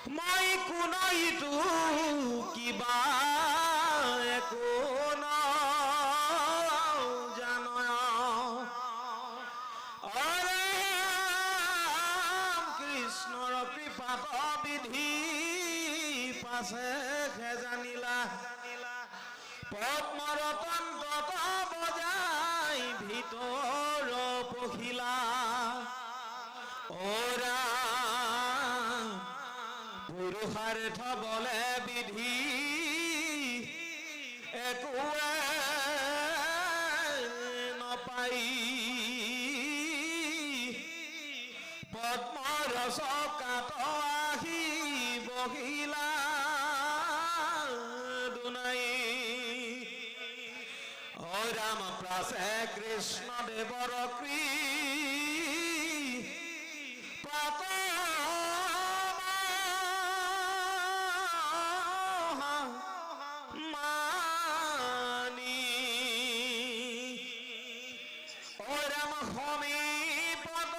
মই কোনইটো কিবা একো জানো কৃষ্ণৰ কৃপাত বিধি পাছে জানিলা পদ্মৰতন তত বজাই ভিতৰ পখিলা ওৰা পুৰুষাৰ্থ বলে বিধি একোৱে নপাই পদ্মৰস কাত আহি বহিলা দুনাই ও ৰাম প্ৰাসে কৃষ্ণ দেৱৰ কৃপাত মানি ও ৰাম সমীপত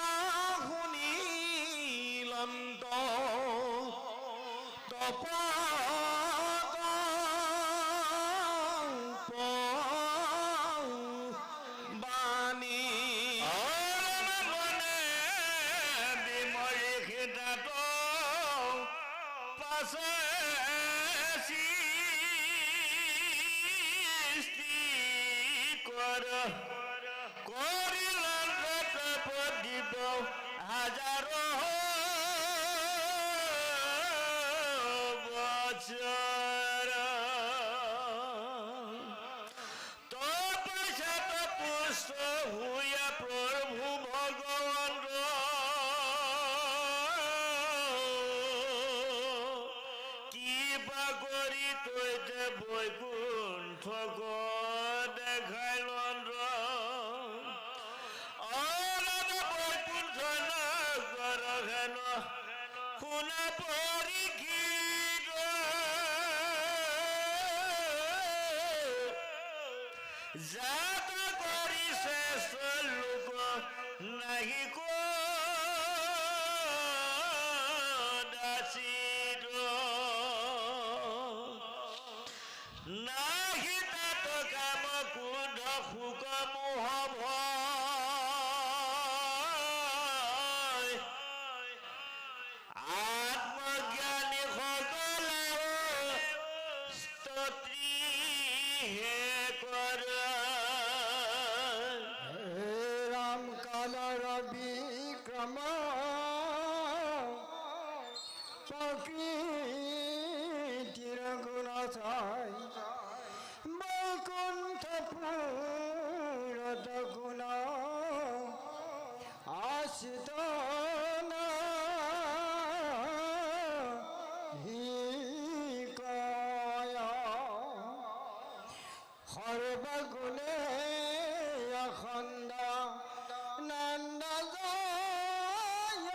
শুনিলন্ত তপ বাণী পাছে সৃষ্টি কৰিলেন প্ৰদীপ হাজাৰো বছৰ তপস্যাত পুষ্ট হুয়া প্রভু ভগবান কিবা করি তৈতে বৈকুণ্ঠ দেখাইল বৈকুণ্ঠ নগর হেন শুনা পরীক্ষিত জাত করি শ্রেষ্ঠ লোক নাহি দাসিত নাহি তাত কাম ক্ৰোধ শোক মোহ ভয় আত্মজ্ঞানী সকলে স্তোত্ৰী হে কৰ राम कालर विक्रम प्रकृतिर गुण छाई वैकुण्ठ पुरत गुण आश्रित সর্বগুণে অখণ্ড নন্দ জয়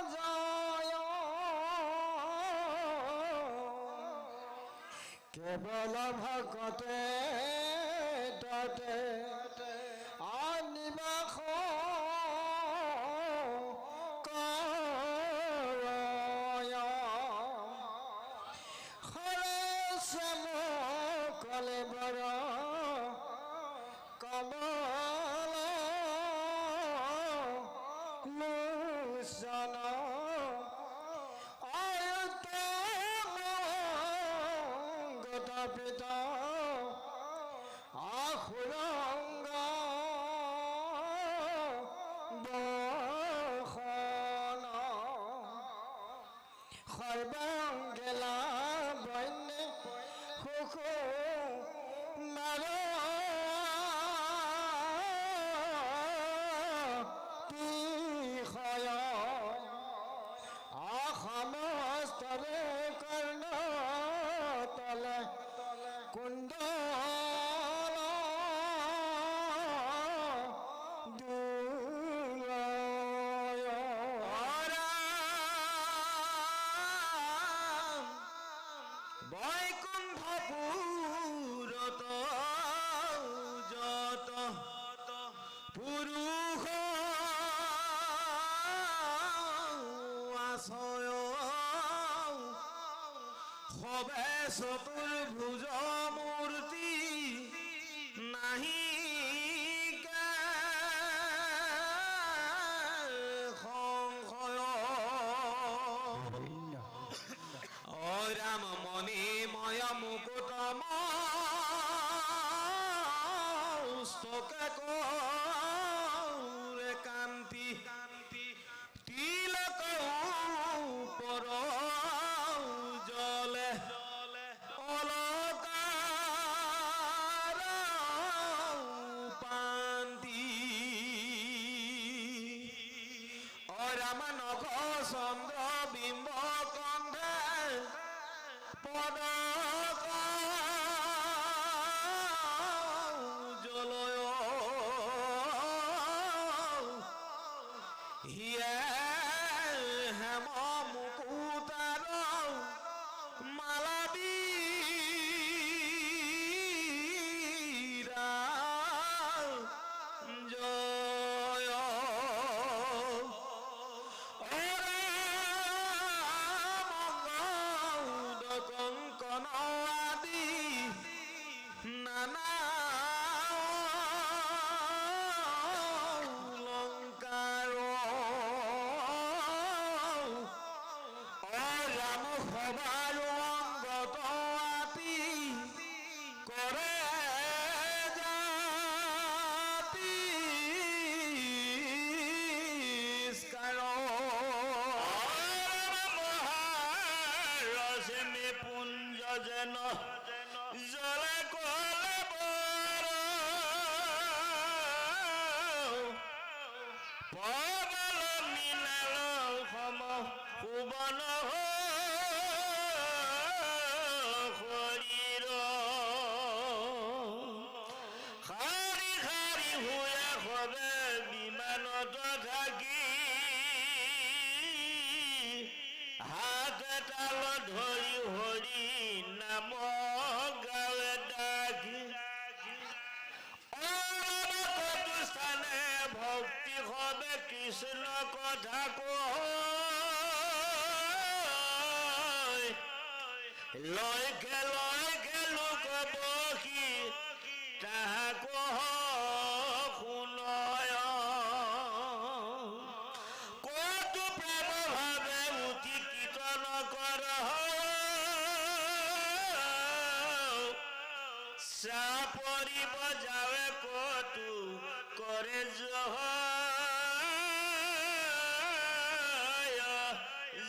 জয় কেবল ভকতে ততে অনিবাস কলে বড় কমল লোচন অয়ুত গত পিত আখুরঙ্গ বখন সর্বাঙ্গেলা বন্য সুখ নার বিষয় সমস্তরে কর্ণ তলে কুণ্ড বৈকুণ্ঠ ভবে চতুৰ্ভুজ মূৰ্তি নাহি সংশয় ৰাম মণিময় মুকুটম স্তকে কৰে কান্তি তিলক পৰ জলে অলকাৰ পান্তি ৰাম নখ চন্দ্ৰ বিম্ব কণ্ঠে পদক জলয় হিয়ে হেম মুকুতাৰ মালাবীৰা জয় কংকন আদি নানা অলংকাৰ ৰাম সভাৰ অংগত আতি কৰে জাতি ৰজনী পুঞ্জ যেন জলে কলে বৰ পবল মিলাল সম সুবন শৰীৰ শাৰী শাৰী হৈ সবে বিমানত থাকি হাত তাল ধৰি হৰি নাম গাৱে ডাকি স্থানে ভক্তি সবে কৃষ্ণ কথা কয় লৈকে লোক বসি তাহাক শুনয় কতো প্ৰেম ভাৱে উঠি কীৰ্তন কৰ চাপৰিব যাৱে কতো কৰে জয়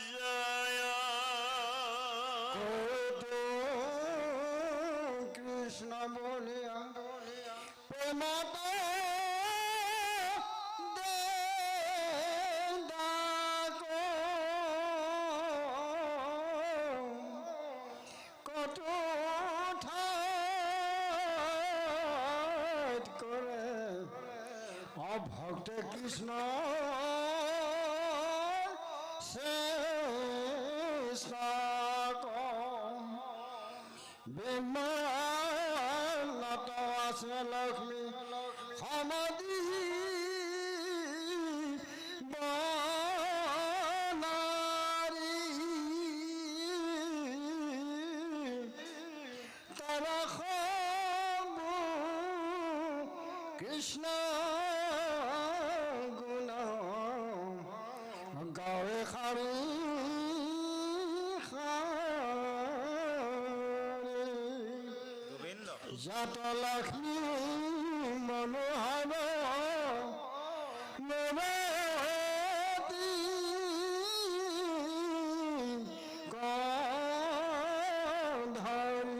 জয় কতো কৃষ্ণ বলিয়া প্ৰেমত কতো ঠাইত কৰে ভক্ত কৃষ্ণ শ্ৰেষ্ঠ বিমানত আছে লক্ষ্মী সমাধি বনাৰী তাৰা সবু কৃষ্ণ গুণ গাৱে শাৰী জাত লক্ষ্মী মনোহৰ নৱতী গন্ধৰ্ৰী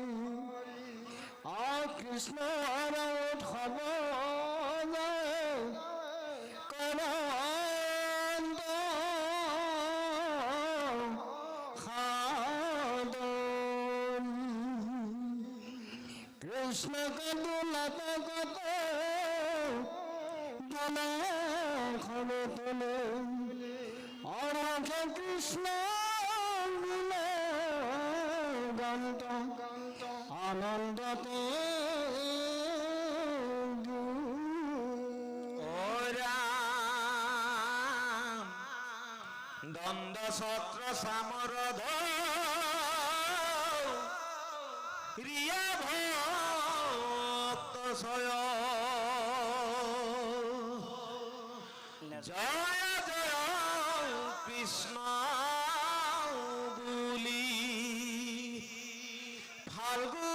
কৃষ্ণৰ উৎসৱ কনন্দ কৃষ্ণ কন্দুলত কত গলে খবে তোলে অনন্ত কৃষ্ণ গুণে গন্ত আনন্দতে দ্বন্দ্ব ছত্র সামর রিয়া ভক্ত সয় জয় জয় কৃষ্ণ বুলি ফাল্গু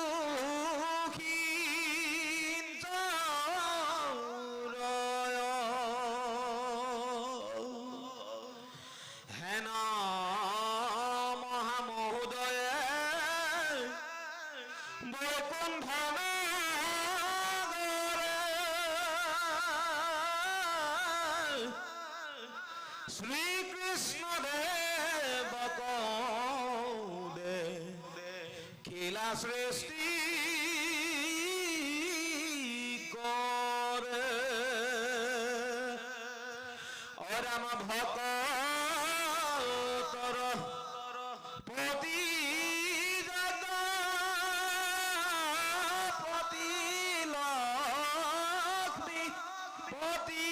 শ্রীকৃষ্ণ দেব দে খেলা সৃষ্টি করে রাম ভক্ত পতি পতি লক্ষ্মী পতি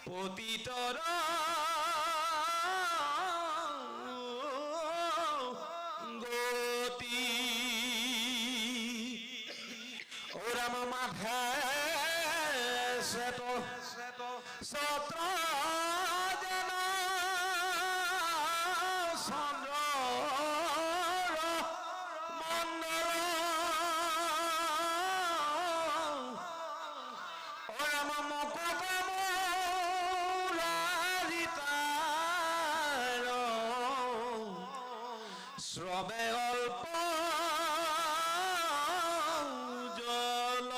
পতিতর গতি ওরাম মাধে শ্বেত সত্র জন চন্দ্র মন্ডল ওরাম মুকুট শ্রবে অল্প জল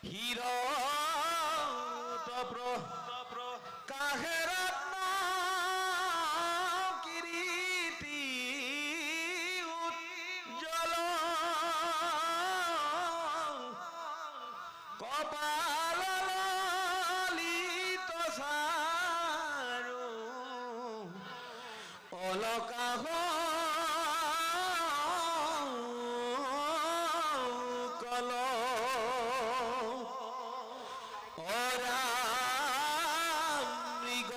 হীর কাহের কিরীটি উজ্জ্বল কপাল ললিত অলকাহ কল মৃগ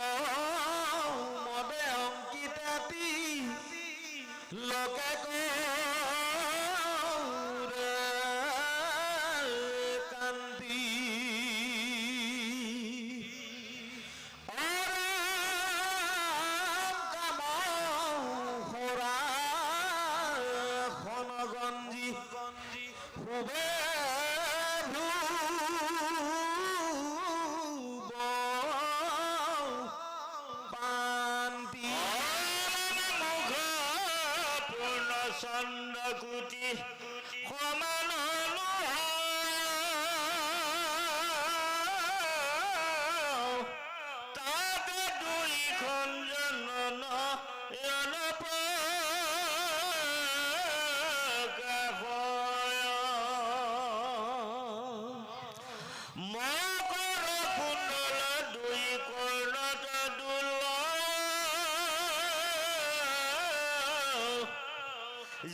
মদে অঙ্কিতাতি লোকে কান্তি হুবে পান্তি মুখ পূর্ণ চন্দ্রকুটি সমান তাতে দুইখন জনন মকর কুণ্ডল দুই কর্ণত দুল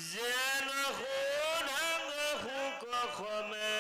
যেন সুধাঙ্গ সুখ সমে